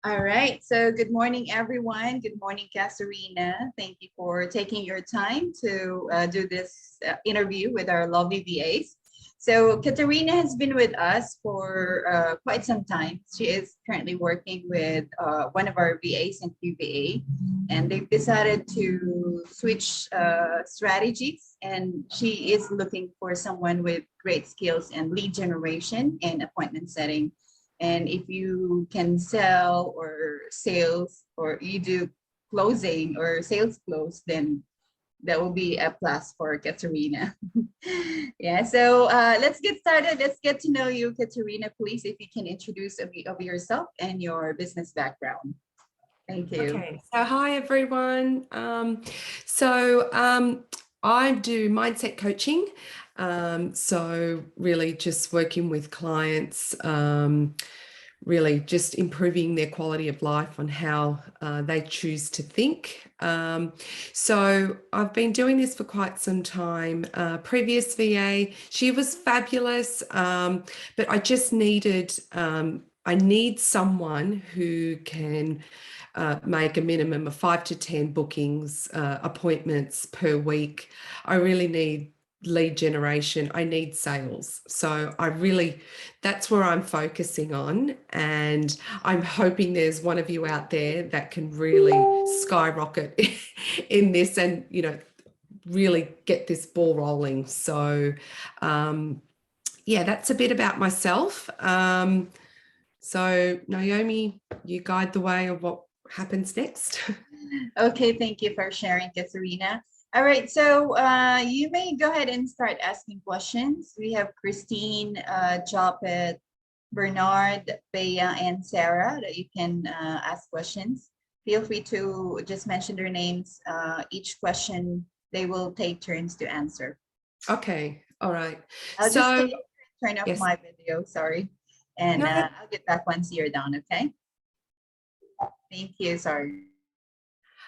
All right. So good morning, everyone. Good morning, Caterina. Thank you for taking your time to do this interview with our lovely VAs. So Caterina has been with us for quite some time. She is currently working with one of our VAs in QVA, and they've decided to switch strategies. And she is looking for someone with great skills and lead generation and appointment setting. And if you can sell or sales or you do closing or sales close, then that will be a plus for Katerina. Yeah, so let's get started. Let's get to know you, Katerina, please, if you can introduce of yourself and your business background. Thank you. Okay, so hi everyone. I do mindset coaching. So really just working with clients, really just improving their quality of life on how they choose to think. So I've been doing this for quite some time. Previous VA, she was fabulous, but I just needed, I need someone who can make a minimum of 5 to 10 bookings, appointments per week. I really need lead generation. I need sales. So that's where I'm focusing on. And I'm hoping there's one of you out there that can really skyrocket in this and, really get this ball rolling. So, yeah, that's a bit about myself. So Naomi, you guide the way of what happens next. Okay, thank you for sharing, Katerina. All right, so you may go ahead and start asking questions. We have Christine, Jopet, Bernard, Bea, and Sarah that you can ask questions. Feel free to just mention their names. Each question, they will take turns to answer. Okay, all right. I'll just turn off yes. my video, sorry. And No. I'll get back once you're done, okay? Thank you, sorry.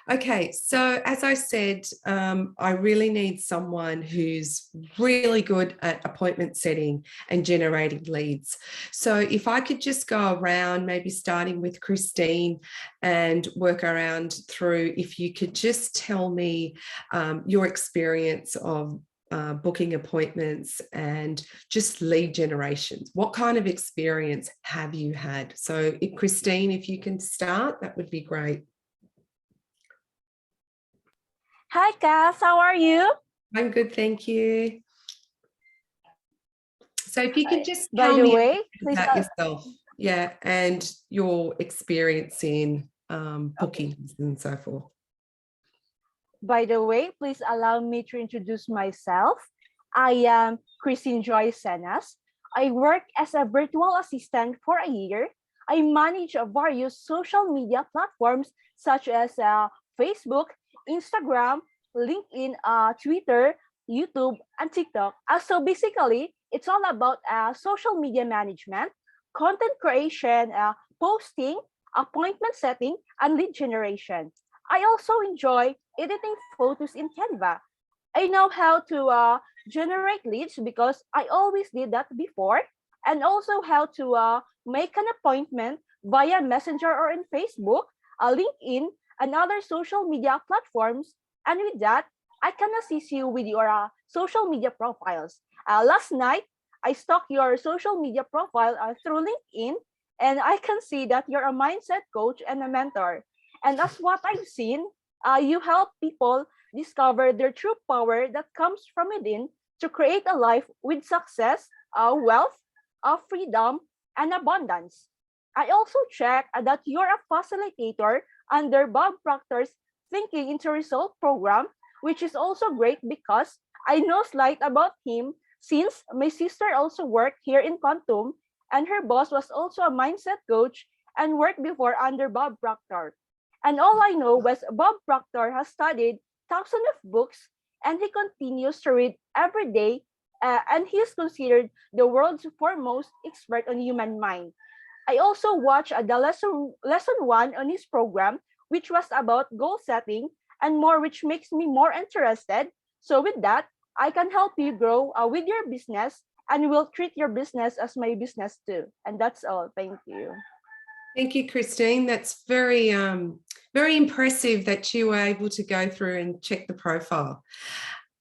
Okay, so as I said, I really need someone who's really good at appointment setting and generating leads. So if I could just go around, maybe starting with Christine and work around through, if you could just tell me your experience of booking appointments and just lead generations. What kind of experience have you had? So Christine, if you can start, that would be great. Hi, Cass. How are you? I'm good, thank you. So if you could just tell me about yourself, yeah, and your experience in bookings and so forth. By the way, please allow me to introduce myself. I am Christine Joy Senas. I work as a virtual assistant for a year. I manage various social media platforms such as Facebook, Instagram, LinkedIn, Twitter, YouTube, and TikTok. So basically, it's all about social media management, content creation, posting, appointment setting, and lead generation. I also enjoy editing photos in Canva. I know how to generate leads because I always did that before, and also how to make an appointment via Messenger or in Facebook, LinkedIn, and other social media platforms. And with that, I can assist you with your social media profiles. Last night, I stalked your social media profile through LinkedIn, and I can see that you're a mindset coach and a mentor. And as what I've seen, you help people discover their true power that comes from within to create a life with success, wealth, freedom, and abundance. I also check that you're a facilitator under Bob Proctor's Thinking into Result program, which is also great because I know slight about him since my sister also worked here in Quantum and her boss was also a mindset coach and worked before under Bob Proctor. And all I know was Bob Proctor has studied thousands of books and he continues to read every day and he is considered the world's foremost expert on human mind. I also watched the lesson one on his program, which was about goal setting and more, which makes me more interested. So with that, I can help you grow with your business and will treat your business as my business too. And that's all. Thank you. Thank you, Christine. That's very impressive that you were able to go through and check the profile.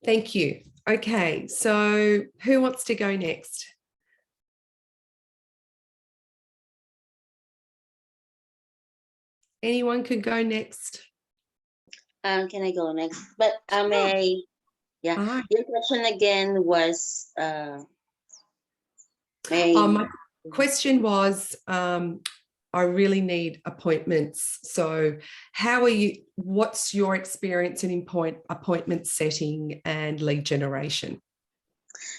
Thank you. Okay, so who wants to go next? Anyone could go next. Can I go next? But Sure. yeah, your question again was may My question was, I really need appointments. So how are you, what's your experience in appointment setting and lead generation?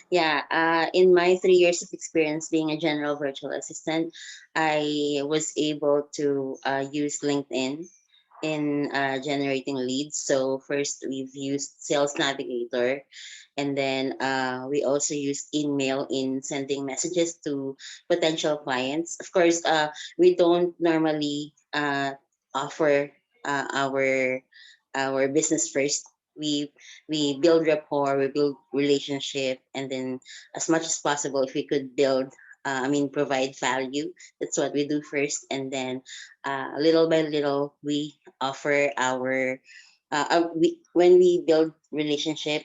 Yeah, in my 3 years of experience being a general virtual assistant, I was able to use LinkedIn in generating leads. So first we've used Sales Navigator, and then we also used email in sending messages to potential clients. Of course, we don't normally offer our business first. We build rapport, we build relationship, and then as much as possible, if we could build, provide value. That's what we do first, and then little by little, we offer our. When we build relationship,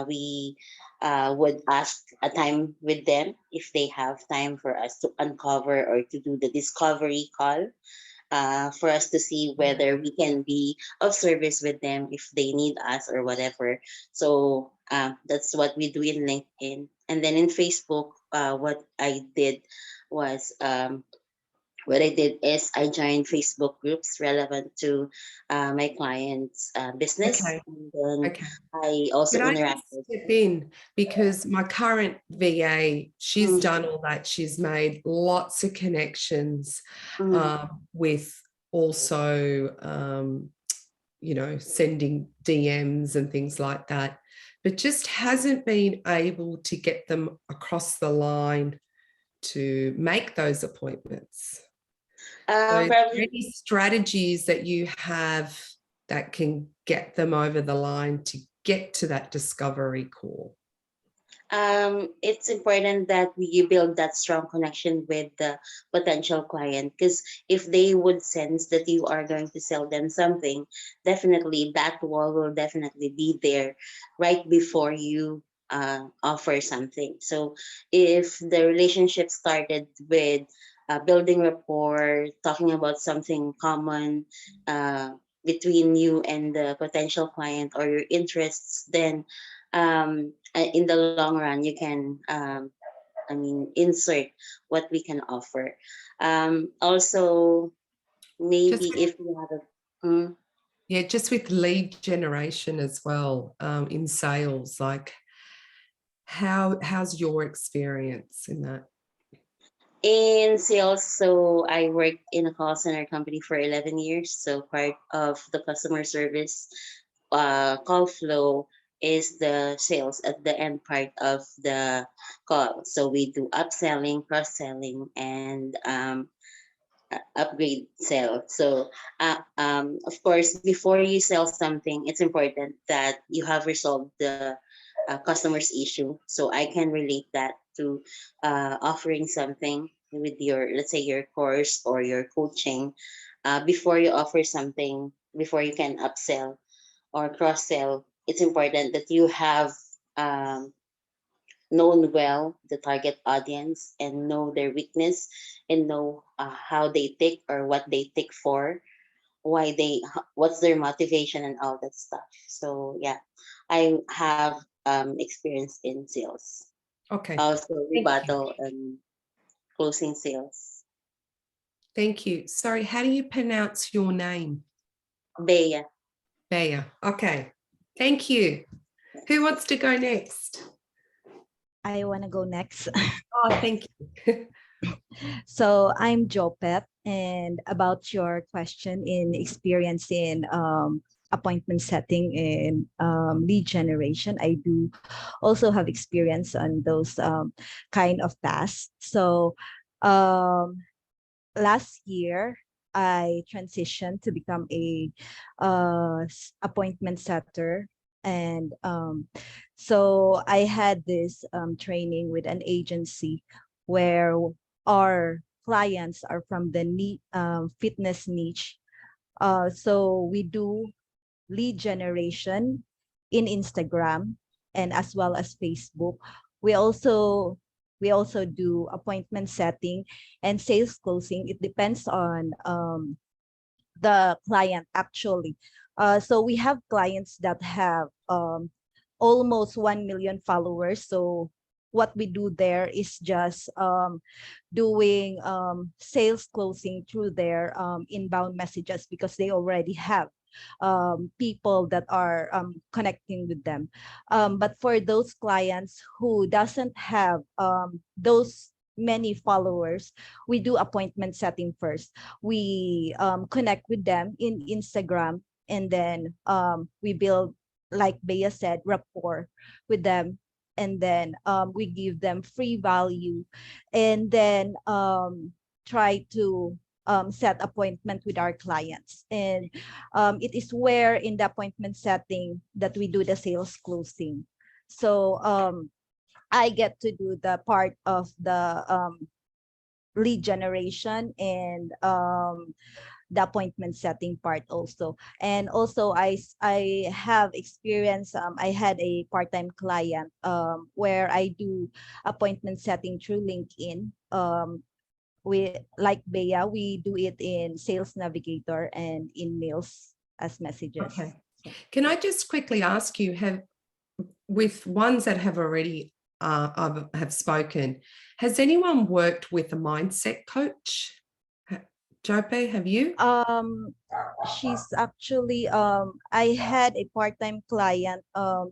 we would ask a time with them if they have time for us to uncover or to do the discovery call, for us to see whether we can be of service with them if they need us or whatever. So that's what we do in LinkedIn. And then in Facebook, was what I did is I joined Facebook groups relevant to my client's business, Okay. and then Okay. I also Can I just interacted. step in? Because my current VA, she's done all that. She's made lots of connections with also, sending DMs and things like that, but just hasn't been able to get them across the line to make those appointments. So are there Probably any strategies that you have that can get them over the line to get to that discovery call? it's important that you build that strong connection with the potential client, because if they would sense that you are going to sell them something, definitely that wall will definitely be there right before you offer something. So if the relationship started with building rapport, talking about something common between you and the potential client or your interests, then in the long run you can insert what we can offer. Also, maybe Just if you have a Yeah, just with lead generation as well, in sales, like how's your experience in that? in sales, so I worked in a call center company for 11 years. So part of the customer service call flow is the sales at the end part of the call. So we do upselling, cross selling, and upgrade sale. So, of course, before you sell something, it's important that you have resolved the customer's issue. So I can relate that to offering something with your, let's say, your course or your coaching. Before you offer something, before you can upsell or cross sell, it's important that you have um, known well the target audience and know their weakness, and know how they tick or what they tick for, what's their motivation and all that stuff. So yeah, I have experience in sales, Okay, also thank you. rebuttal and closing sales. Thank you. Sorry, how do you pronounce your name? Bea. Bea. Okay, thank you. Who wants to go next? I want to go next. Oh, thank you. So I'm Jopet, and about your question in experience in appointment setting and lead generation, I do also have experience on those kind of tasks. So um, last year, I transitioned to become a appointment setter. And so I had this training with an agency where our clients are from the fitness niche. So we do lead generation in Instagram and as well as Facebook. We also we also do appointment setting and sales closing. It depends on the client actually. So we have clients that have almost 1 million followers. So what we do there is just doing sales closing through their inbound messages because they already have people that are connecting with them. But for those clients who doesn't have those many followers, we do appointment setting first. We connect with them in Instagram, and then we build, like Bea said, rapport with them, and then we give them free value, and then try to set appointment with our clients. And it is where in the appointment setting that we do the sales closing. So I get to do the part of the lead generation and the appointment setting part also. And also I have experience. I had a part-time client where I do appointment setting through LinkedIn. We, like Bea, we do it in Sales Navigator and in mails as messages. Okay. Can I just quickly ask you, with ones that have already have spoken, has anyone worked with a mindset coach? Jope, have you? She's actually I had a part-time client.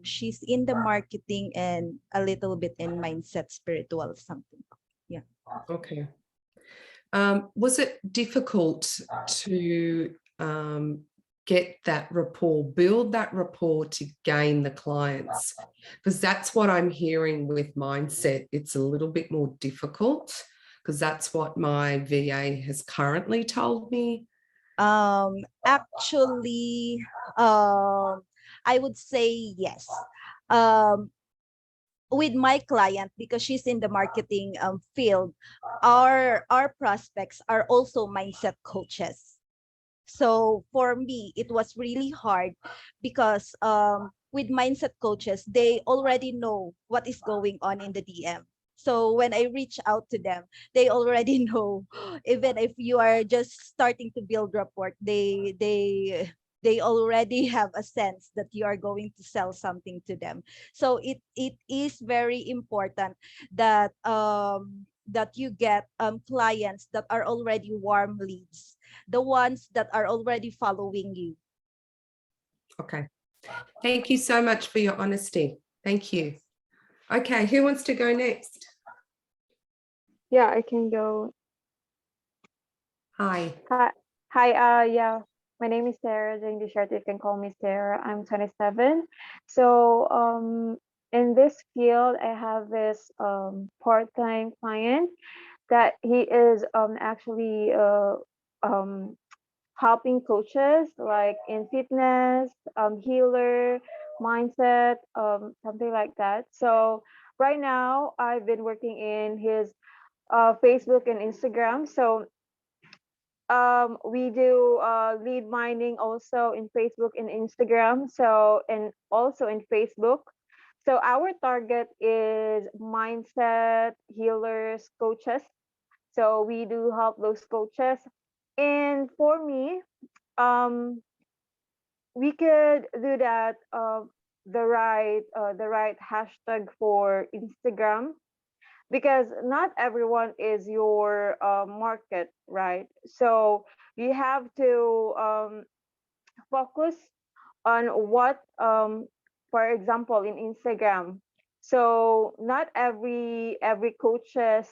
She's in the marketing and a little bit in mindset, spiritual something. Yeah. Okay. Was it difficult to get that rapport, build that rapport to gain the clients? Because that's what I'm hearing with mindset. It's a little bit more difficult because that's what my VA has currently told me. Actually, I would say yes. Um, with my client, because she's in the marketing field, our prospects are also mindset coaches. So for me, it was really hard because with mindset coaches, they already know what is going on in the DM. So when I reach out to them, they already know. Even if you are just starting to build rapport, they already have a sense that you are going to sell something to them. So it is very important that that you get clients that are already warm leads, the ones that are already following you. Okay. Thank you so much for your honesty. Thank you. Okay, who wants to go next? Yeah, I can go. Hi. Hi, yeah, my name is Sarah Jane Ducharte. You can call me Sarah. I'm 27. So, in this field, I have this part-time client that he is actually um helping coaches like in fitness, healer, mindset, something like that. So right now, I've been working in his Facebook and Instagram. So we do lead mining also in Facebook and Instagram. So, and also in Facebook. So our target is mindset healers, coaches. So we do help those coaches. And for me, um, we could do that the right hashtag for Instagram, because not everyone is your market, right? So you have to focus on what, for example, in Instagram. So not every coaches,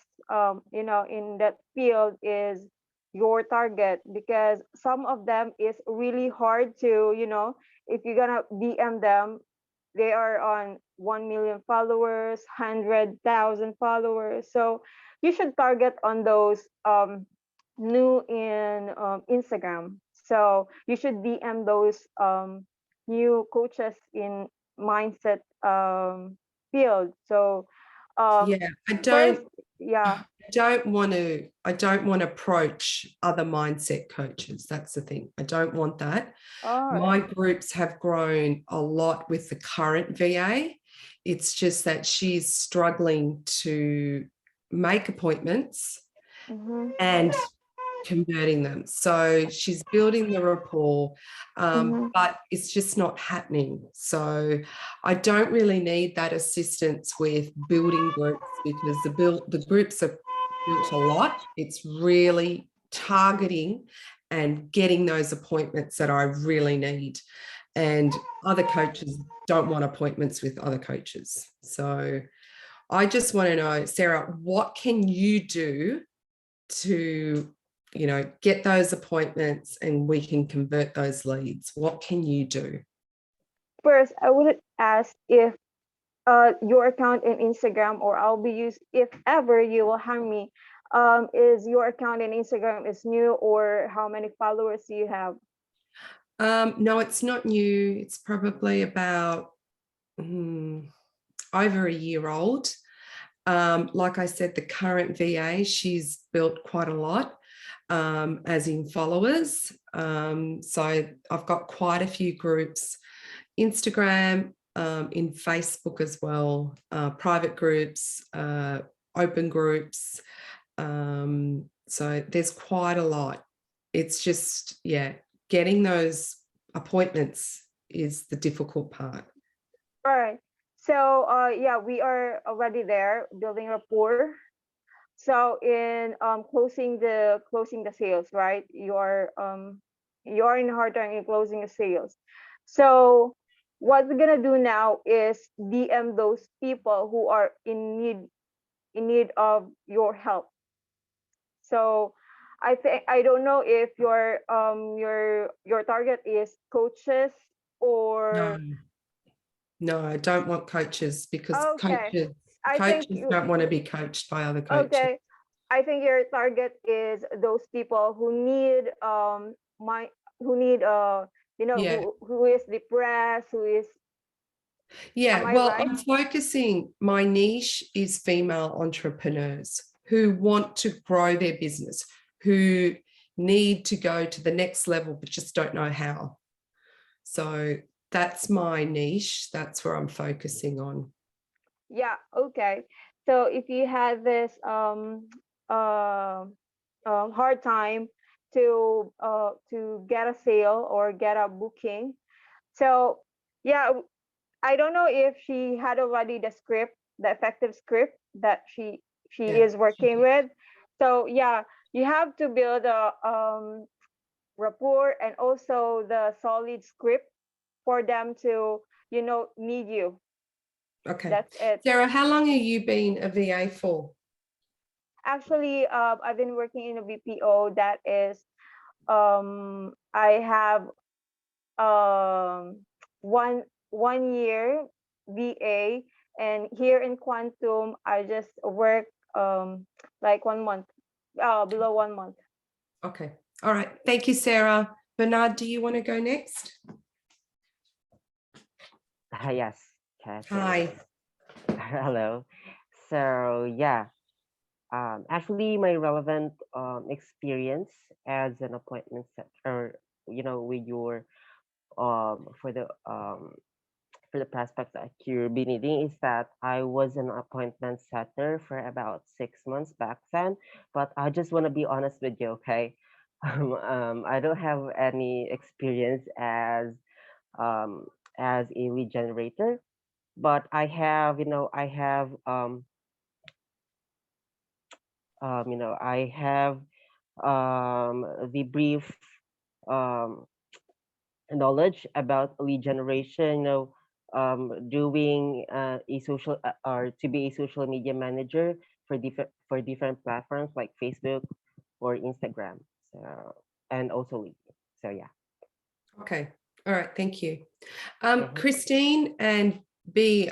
in that field is your target, because some of them is really hard to, if you're gonna DM them, they are on 1 million followers, 100,000 followers. So you should target on those new in Instagram. So you should DM those new coaches in mindset field. So Yeah, First, yeah. I don't want to approach other mindset coaches. That's the thing. I don't want that. All My right. groups have grown a lot with the current VA. It's just that she's struggling to make appointments Mm-hmm. and converting them. So she's building the rapport, Mm-hmm. but it's just not happening. So I don't really need that assistance with building groups because the groups are built a lot. It's really targeting and getting those appointments that I really need. And other coaches don't want appointments with other coaches. So I just want to know, Sarah, what can you do to get those appointments and we can convert those leads? What can you do? First, I would ask if your account in Instagram, or I'll be used if ever you will hire me. Is your account in Instagram is new, or how many followers do you have? No, it's not new. It's probably about over a year old. Like I said, the current VA, she's built quite a lot, as in followers. So I've got quite a few groups, Instagram, in Facebook as well, private groups, open groups. So there's quite a lot. It's just, yeah, getting those appointments is the difficult part. All right. So yeah, we are already there building rapport. So in closing the sales, right? You're in hard time in closing the sales. So what we're gonna do now is DM those people who are in need of your help. So I think, I don't know if your target is coaches No, or no, I don't want coaches because okay. I think coaches don't want to be coached by other coaches. okay. I think your target is those people who need my who need Yeah. who is depressed, who is, am Yeah. I Well, right? I'm focusing, my niche is female entrepreneurs who want to grow their business, who need to go to the next level, but just don't know how. So that's my niche. That's where I'm focusing on. Yeah, okay. So if you had this hard time to get a sale or get a booking, so yeah, I don't know if she had already the script, the effective script that she Yeah. is working with. So yeah, you have to build a rapport and also the solid script for them to need you. Okay. That's it. Sarah, how long have you been a VA for? Actually, I've been working in a BPO. That is, I have one year VA, and here in Quantum, I just work like 1 month, below 1 month. Okay. All right. Thank you, Sarah. Bernard, do you want to go next? Yes, Caterina. Hi. Hello. So yeah, actually, my relevant experience as an appointment setter, with your for the prospect that you're be needing is that I was an appointment setter for about 6 months back then. But I just want to be honest with you, okay? I don't have any experience um, as a lead generator, but I have the brief um, knowledge about lead generation, doing a social or to be a social media manager for different platforms like Facebook or Instagram. So, and also LinkedIn. So yeah. Okay. All right. Thank you. Mhm. Christine and B,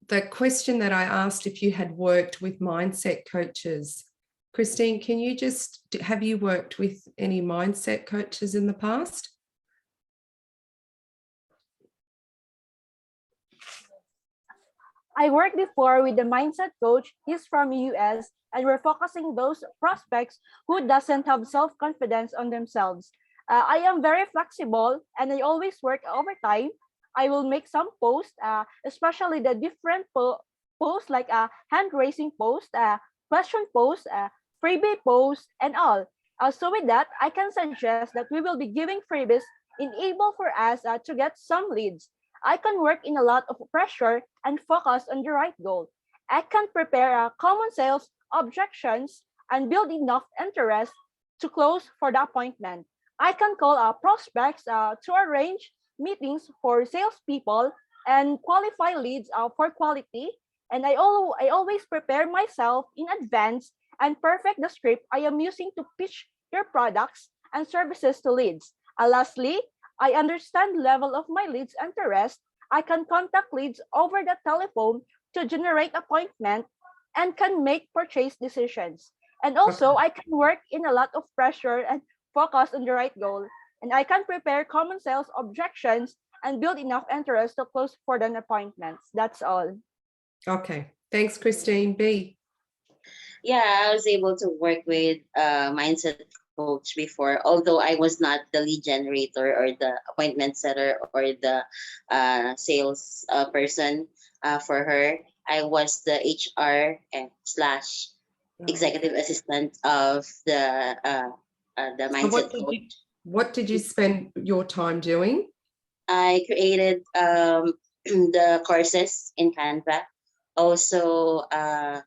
the question that I asked if you had worked with mindset coaches. Christine, can you have you worked with any mindset coaches in the past? I worked before with the mindset coach. He's from US, and we're focusing those prospects who doesn't have self-confidence on themselves. I am very flexible, and I always work overtime. I will make some posts, especially the different posts like a hand raising post, question post, freebie post, and all. So with that, I can suggest that we will be giving freebies enable for us to get some leads. I can work in a lot of pressure and focus on the right goal. I can prepare common sales objections and build enough interest to close for the appointment. I can call prospects to arrange meetings for salespeople and qualify leads for quality. And I always prepare myself in advance and perfect the script I am using to pitch your products and services to leads. Lastly, I understand level of my leads interest. I can contact leads over the telephone to generate appointment and can make purchase decisions. And also, I can work in a lot of pressure and focus on the right goal. And I can prepare common sales objections and build enough interest to close for the appointments. That's all. Okay. Thanks, Christine. B. Yeah, I was able to work with mindset coach before, although I was not the lead generator or the appointment setter or the sales person for her. I was the HR and slash executive assistant of the So mindset coach. what did you spend your time doing? I created the courses in Canva. Also,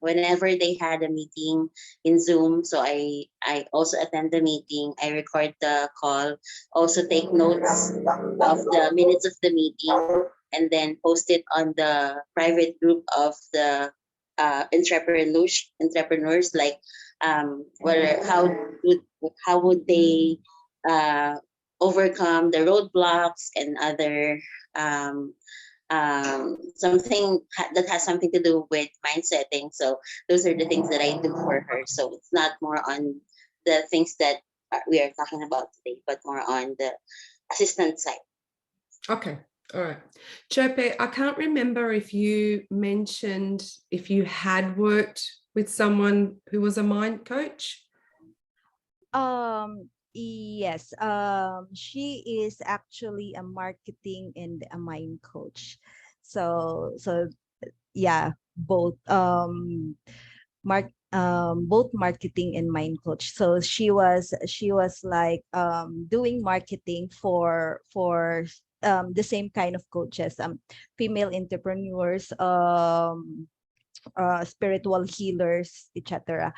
whenever they had a meeting in Zoom, so I also attend the meeting. I record the call, also take notes of the minutes of the meeting, and then post it on the private group of the entrepreneurs like where how would they uh, overcome the roadblocks and other something that has something to do with mind setting. So those are the things that I do for her. So it's not more on the things that we are talking about today, but more on the assistant side. Okay. All right. Chope, I can't remember if you mentioned if you had worked with someone who was a mind coach. Yes. She is actually a marketing and a mind coach. So yeah, both both marketing and mind coach. So she was like doing marketing for the same kind of coaches, female entrepreneurs, spiritual healers, etc.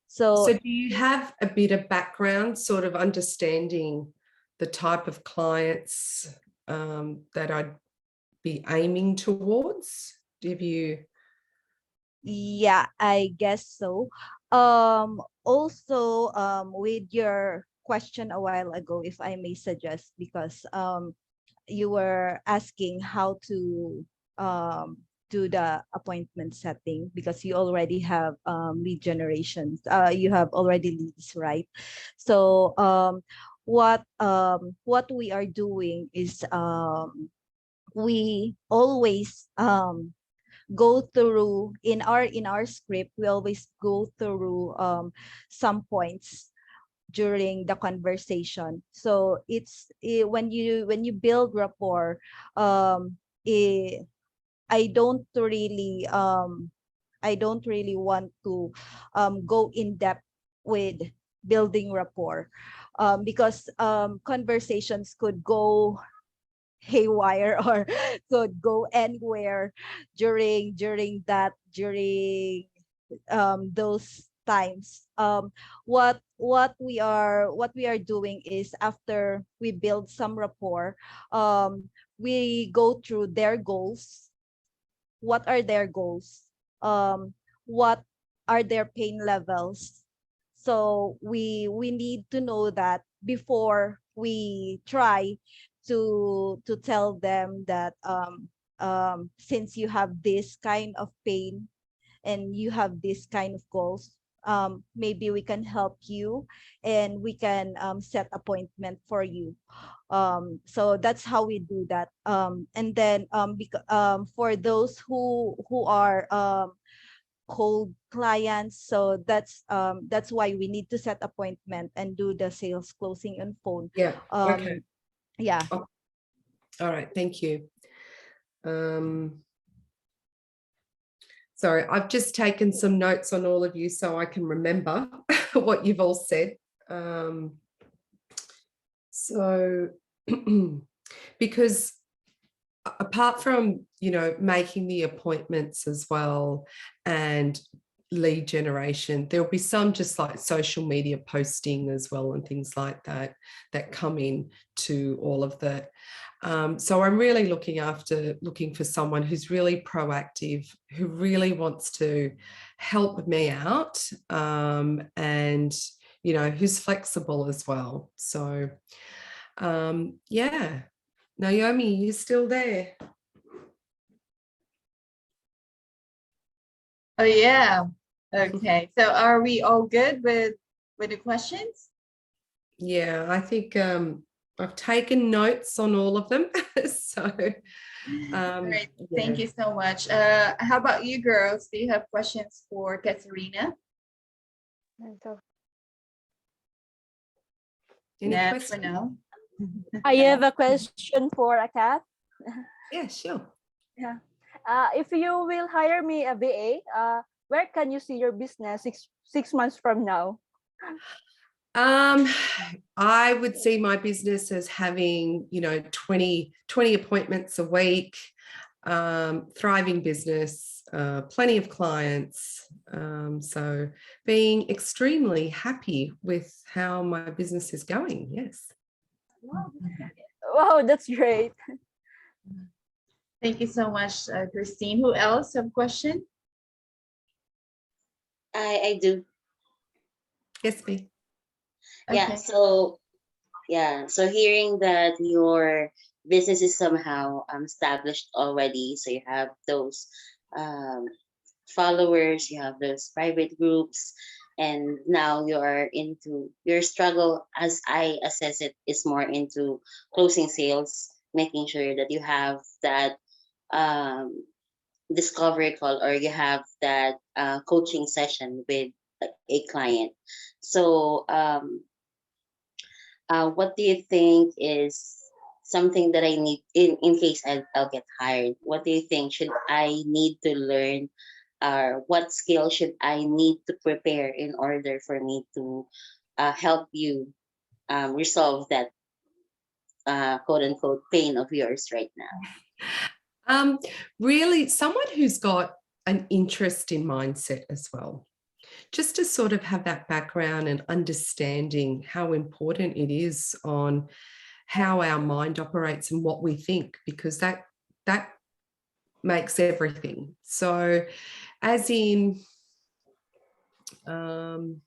So So do you have a bit of background, sort of understanding the type of clients that I'd be aiming towards? Have you? yeah, I guess so. Also, with your question a while ago, if I may suggest, because you were asking how to do the appointment setting, because you already have lead generations. You have already leads, right? So what we are doing is we always go through in our script. We always go through some points during the conversation. So when you build rapport, eh, I don't really want to go in depth with building rapport, because conversations could go haywire or could go anywhere during those times. What we are doing is, after we build some rapport, we go through their goals. What are their goals? What are their pain levels? So we need to know that before we try to tell them that since you have this kind of pain and you have this kind of goals, maybe we can help you and we can set appointment for you. So that's how we do that. And then for those who are cold clients, so that's why we need to set appointment and do the sales closing on phone. Yeah. Okay. Yeah. Oh, all right. Thank you. Sorry, I've just taken some notes on all of you so I can remember what you've all said. So, because apart from, making the appointments as well and lead generation, there'll be some just like social media posting as well and things like that that come in to all of that. So I'm really looking for someone who's really proactive, who really wants to help me out, and who's flexible as well. So yeah. Naomi, you still there? Oh yeah. Okay. So are we all good with the questions? Yeah, I think I've taken notes on all of them. So All right. yeah. Thank you so much. How about you girls? Do you have questions for Caterina? So Any Nah, for questions? now. I have a question for Akat. Yeah, sure. Yeah. If you will hire me a VA, where can you see your business six months from now? I would see my business as having 20 appointments a week, thriving business, plenty of clients, so being extremely happy with how my business is going. Yes. Wow, that's great. Thank you so much, Christine. Who else have question? I do. Yes, B. Yeah. Okay. So hearing that your business is somehow established already, so you have those um, followers, you have those private groups, and now you are into your struggle, as I assess it, is more into closing sales, making sure that you have that um, discovery call, or you have that coaching session with a client. So what do you think is something that I need in case I'll get hired? What do you think should I need to learn, or what skill should I need to prepare in order for me to help you resolve that quote unquote pain of yours right now? Really, someone who's got an interest in mindset as well, just to sort of have that background and understanding how important it is on how our mind operates and what we think, because that makes everything. So as in I'm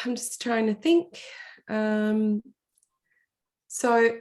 just trying to think. So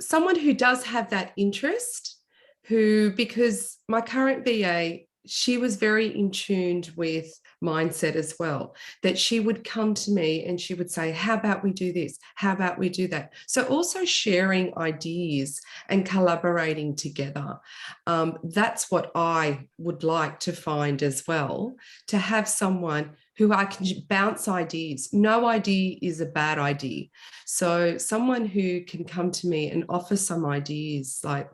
someone who does have that interest, because my current VA, she was very in tune with mindset as well, that she would come to me and she would say, how about we do this? How about we do that? So also sharing ideas and collaborating together. That's what I would like to find as well, to have someone who I can bounce ideas. No idea is a bad idea. So someone who can come to me and offer some ideas, like,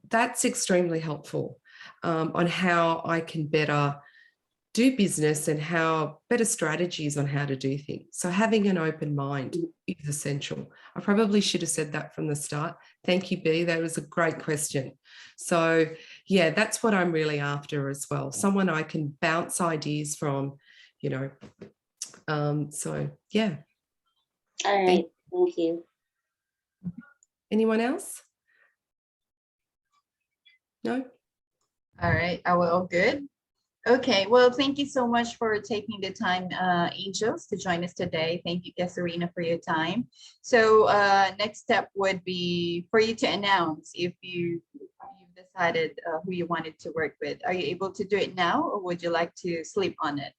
that's extremely helpful on how I can better do business and how better strategies on how to do things. So having an open mind is essential. I probably should have said that from the start. Thank you, B. That was a great question. So yeah, that's what I'm really after as well. Someone I can bounce ideas from, so yeah. All right. Thank you. Anyone else? No? All right. Are we all good? Okay. Well, thank you so much for taking the time, Angels, to join us today. Thank you, Caterina, for your time. So next step would be for you to announce if you've decided who you wanted to work with? Are you able to do it now, or would you like to sleep on it?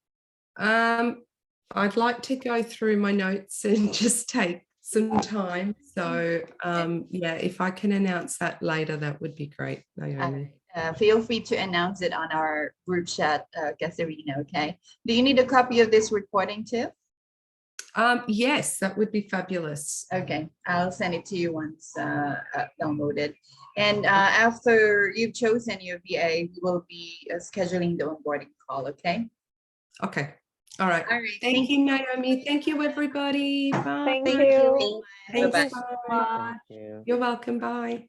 I'd like to go through my notes and just take some time. So yeah, if I can announce that later, that would be great, Naomi. Feel free to announce it on our group chat, Caterina, okay? Do you need a copy of this recording too? Yes, that would be fabulous. Okay, I'll send it to you once downloaded. And after you've chosen your VA, we will be scheduling the onboarding call, okay? Okay. All right. All right. Thank you, Naomi. Thank you, everybody. Bye. Thank Thank you. you. Thanks. Thank you so Bye. much. Thank you. You're welcome. Bye.